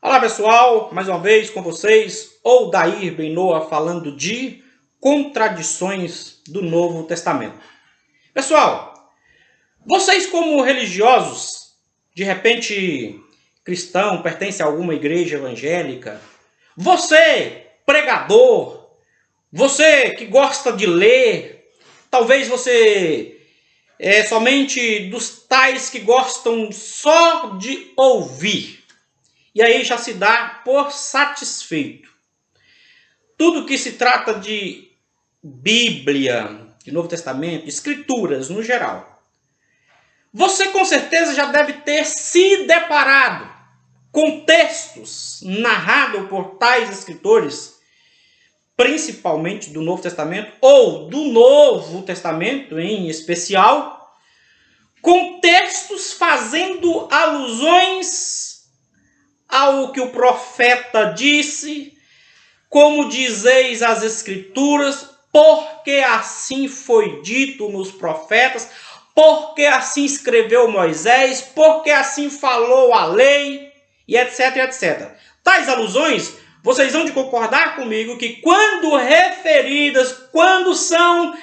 Olá pessoal, mais uma vez com vocês, Odair Benoa falando de contradições do Novo Testamento. Pessoal, vocês como religiosos, de repente cristão, pertence a alguma igreja evangélica, você pregador, você que gosta de ler, talvez você é somente dos tais que gostam só de ouvir. E aí já se dá por satisfeito. Tudo que se trata de Bíblia, de Novo Testamento, Escrituras no geral. Você com certeza já deve ter se deparado com textos narrados por tais escritores, principalmente do Novo Testamento, ou do Novo Testamento em especial, com textos fazendo alusões ao que o profeta disse, como dizeis as Escrituras, porque assim foi dito nos profetas, porque assim escreveu Moisés, porque assim falou a lei, e etc, etc. Tais alusões, vocês vão de concordar comigo que quando referidas, quando são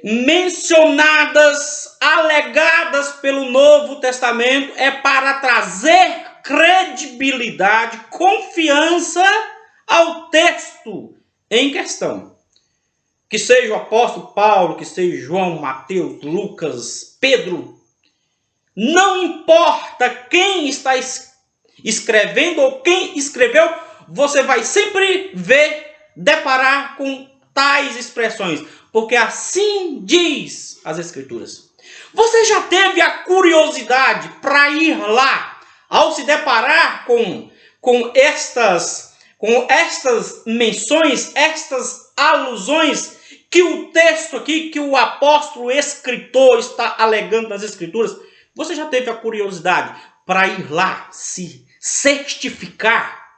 mencionadas, alegadas pelo Novo Testamento, é para trazer credibilidade, confiança ao texto em questão. Que seja o apóstolo Paulo, que seja João, Mateus, Lucas, Pedro. Não importa quem está escrevendo ou quem escreveu, você vai sempre deparar com tais expressões. Porque assim diz as Escrituras. Você já teve a curiosidade para ir lá, ao se deparar com estas menções, estas alusões que o texto aqui, que o apóstolo escritor está alegando nas Escrituras, você já teve a curiosidade para ir lá se certificar?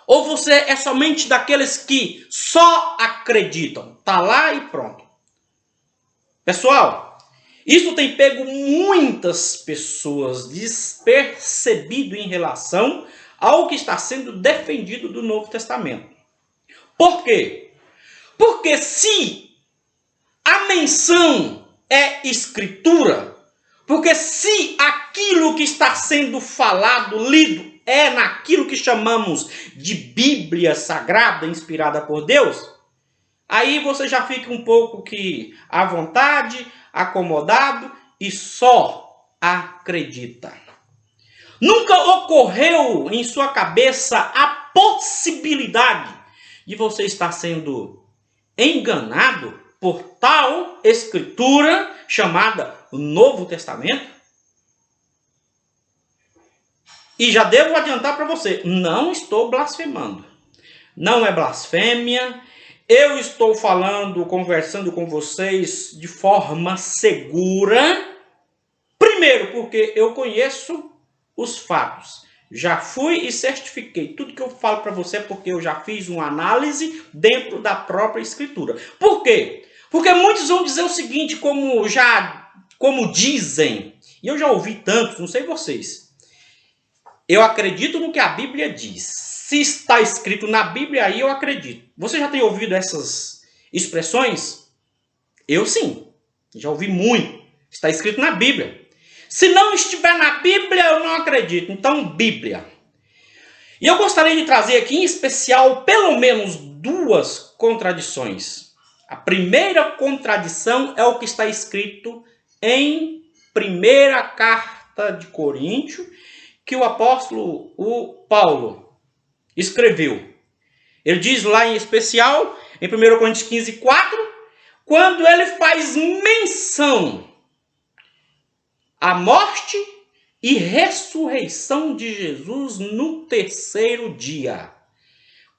Ou você é somente daqueles que só acreditam? Tá lá e pronto. Pessoal, isso tem pego muitas pessoas despercebido em relação ao que está sendo defendido do Novo Testamento. Por quê? Porque se a menção é Escritura, porque se aquilo que está sendo falado, lido, é naquilo que chamamos de Bíblia Sagrada, inspirada por Deus, aí você já fica um pouco que à vontade, acomodado e só acredita. Nunca ocorreu em sua cabeça a possibilidade de você estar sendo enganado por tal escritura chamada Novo Testamento? E já devo adiantar para você, não estou blasfemando. Não é blasfêmia. Eu estou falando, conversando com vocês de forma segura. Primeiro, porque eu conheço os fatos. Já fui e certifiquei. Tudo que eu falo para você é porque eu já fiz uma análise dentro da própria Escritura. Por quê? Porque muitos vão dizer o seguinte, como dizem, e eu já ouvi tantos, não sei vocês. Eu acredito no que a Bíblia diz. Se está escrito na Bíblia, aí eu acredito. Você já tem ouvido essas expressões? Eu sim. Já ouvi muito. Está escrito na Bíblia. Se não estiver na Bíblia, eu não acredito. Então, Bíblia. E eu gostaria de trazer aqui, em especial, pelo menos duas contradições. A primeira contradição é o que está escrito em 1ª carta de Coríntios, que o apóstolo Paulo escreveu. Ele diz lá em especial, em 1 Coríntios 15, 4, quando ele faz menção à morte e ressurreição de Jesus no 3º dia.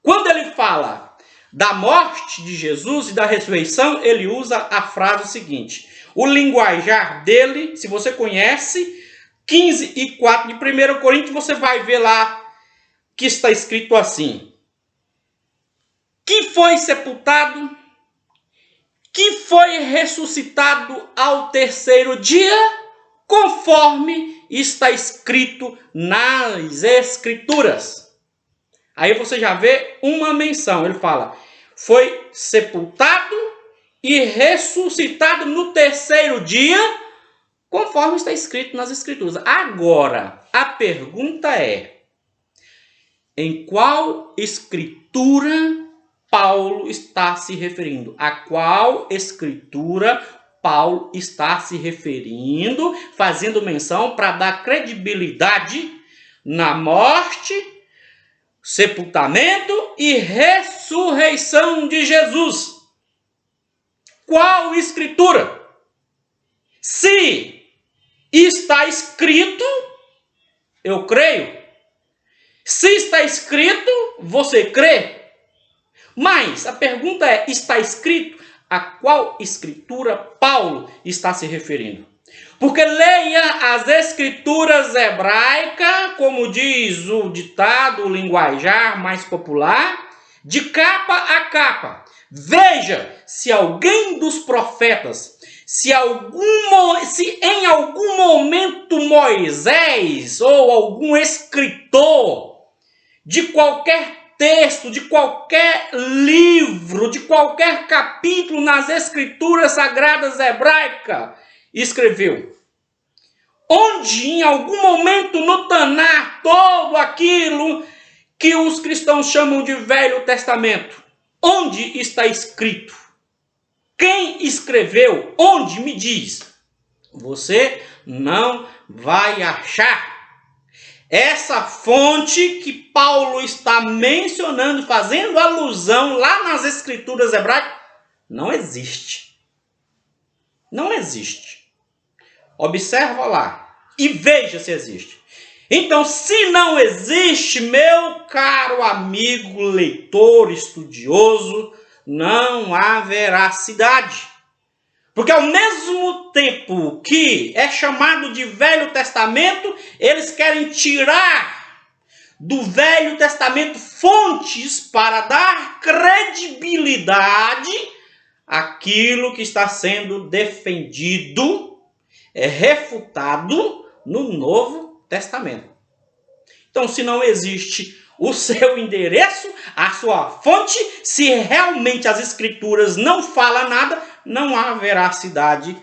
Quando ele fala da morte de Jesus e da ressurreição, ele usa a frase seguinte. O linguajar dele, se você conhece, 15 e 4 de 1 Coríntios, você vai ver lá que está escrito assim. Que foi sepultado, que foi ressuscitado ao 3º dia, conforme está escrito nas Escrituras. Aí você já vê uma menção. Ele fala, foi sepultado e ressuscitado no terceiro dia, conforme está escrito nas Escrituras. Agora, a pergunta é, em qual escritura Paulo está se referindo? A qual escritura Paulo está se referindo, fazendo menção para dar credibilidade na morte, sepultamento e ressurreição de Jesus? Qual escritura? Se está escrito, eu creio. Se está escrito, você crê? Mas a pergunta é, está escrito? A qual escritura Paulo está se referindo? Porque leia as escrituras hebraicas, como diz o ditado, o linguajar mais popular, de capa a capa. Veja se alguém dos profetas, se em algum momento Moisés ou algum escritor de qualquer texto, de qualquer livro, de qualquer capítulo nas escrituras sagradas hebraicas, escreveu. Onde em algum momento no Taná, todo aquilo que os cristãos chamam de Velho Testamento, onde está escrito? Quem escreveu? Onde? Me diz. Você não vai achar. Essa fonte que Paulo está mencionando, fazendo alusão lá nas escrituras hebraicas, não existe. Não existe. Observa lá e veja se existe. Então, se não existe, meu caro amigo leitor estudioso, não há veracidade. Porque ao mesmo tempo que é chamado de Velho Testamento, eles querem tirar do Velho Testamento fontes para dar credibilidade àquilo que está sendo defendido, refutado no Novo Testamento. Então, se não existe o seu endereço, a sua fonte, se realmente as Escrituras não falam nada, não há veracidade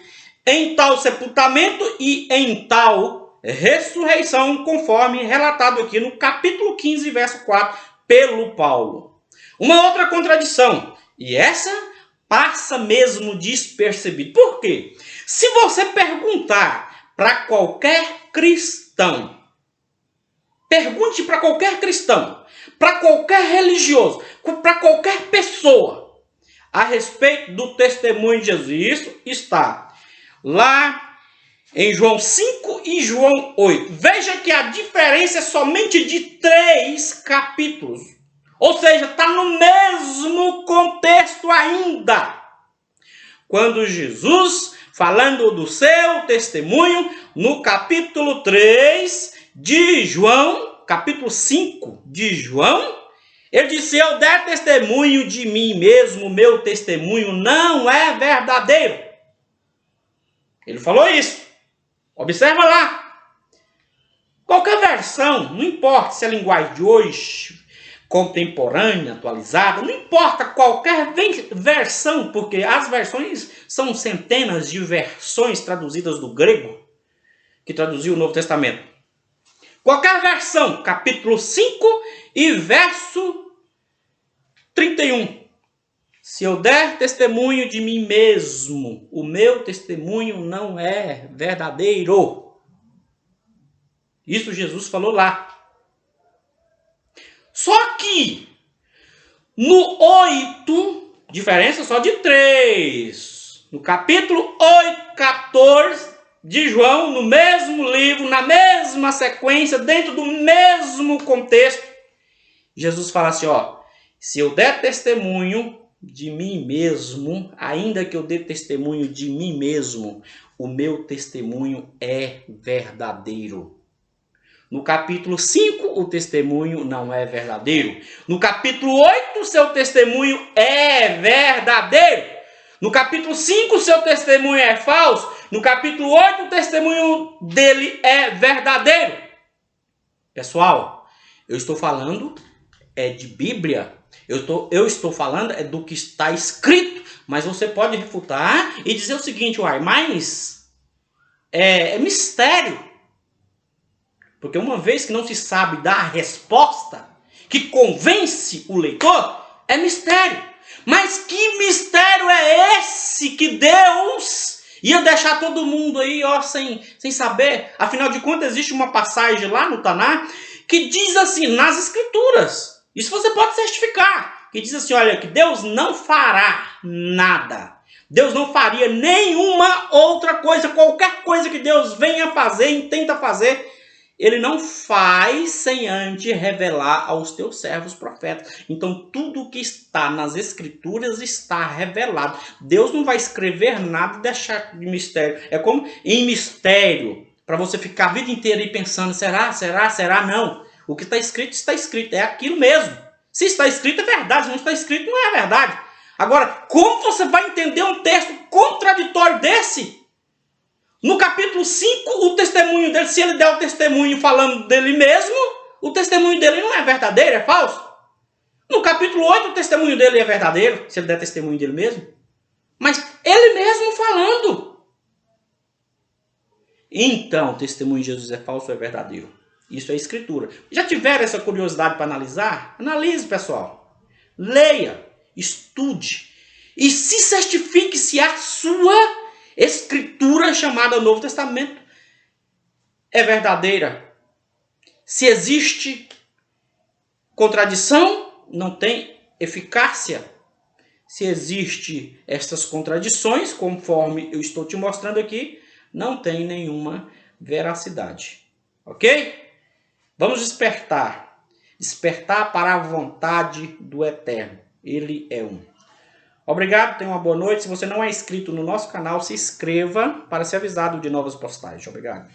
em tal sepultamento e em tal ressurreição, conforme relatado aqui no capítulo 15, verso 4, pelo Paulo. Uma outra contradição, e essa passa mesmo despercebida. Por quê? Se você perguntar para qualquer cristão, pergunte para qualquer cristão, para qualquer religioso, para qualquer pessoa, a respeito do testemunho de Jesus. Isso está lá em João 5 e João 8. Veja que a diferença é somente de 3 capítulos. Ou seja, está no mesmo contexto ainda. Quando Jesus, falando do seu testemunho, no capítulo 3 de João, capítulo 5 de João, ele disse, se eu der testemunho de mim mesmo, meu testemunho não é verdadeiro. Ele falou isso. Observa lá. Qualquer versão, não importa se é a linguagem de hoje, contemporânea, atualizada, não importa qualquer versão, porque as versões são centenas de versões traduzidas do grego, que traduziu o Novo Testamento. Qualquer versão, capítulo 5 e verso 31. Se eu der testemunho de mim mesmo, o meu testemunho não é verdadeiro. Isso Jesus falou lá. Só que no 8, diferença só de 3. No capítulo 8, 14 de João, no mesmo livro, na mesma sequência, dentro do mesmo contexto, Jesus fala assim, ó, se eu der testemunho de mim mesmo, ainda que eu dê testemunho de mim mesmo, o meu testemunho é verdadeiro. No capítulo 5, o testemunho não é verdadeiro. No capítulo 8, seu testemunho é verdadeiro. No capítulo 5, seu testemunho é falso. No capítulo 8, o testemunho dele é verdadeiro. Pessoal, eu estou falando é de Bíblia, eu estou falando é do que está escrito, mas você pode refutar e dizer o seguinte, uai, mas é mistério. Porque uma vez que não se sabe dar a resposta que convence o leitor, é mistério. Mas que mistério é esse que Deus ia deixar todo mundo aí ó, sem saber? Afinal de contas, existe uma passagem lá no Taná que diz assim, nas Escrituras, isso você pode certificar, que diz assim, olha, que Deus não fará nada. Deus não faria nenhuma outra coisa, qualquer coisa que Deus venha fazer, intenta fazer, ele não faz sem antes revelar aos teus servos profetas. Então tudo que está nas escrituras está revelado. Deus não vai escrever nada e deixar de mistério. É como em mistério, para você ficar a vida inteira aí pensando, será, não. O que está escrito, é aquilo mesmo. Se está escrito é verdade, se não está escrito não é verdade. Agora, como você vai entender um texto contraditório desse? No capítulo 5, o testemunho dele, se ele der o testemunho falando dele mesmo, o testemunho dele não é verdadeiro, é falso. No capítulo 8, o testemunho dele é verdadeiro, se ele der testemunho dele mesmo. Mas ele mesmo falando. Então, o testemunho de Jesus é falso ou é verdadeiro? Isso é escritura. Já tiveram essa curiosidade para analisar? Analise, pessoal. Leia, estude e se certifique se a sua escritura chamada Novo Testamento é verdadeira. Se existe contradição, não tem eficácia. Se existe essas contradições, conforme eu estou te mostrando aqui, não tem nenhuma veracidade. Ok? Vamos despertar. Despertar para a vontade do Eterno. Ele é um. Obrigado, tenha uma boa noite. Se você não é inscrito no nosso canal, se inscreva para ser avisado de novas postagens. Obrigado.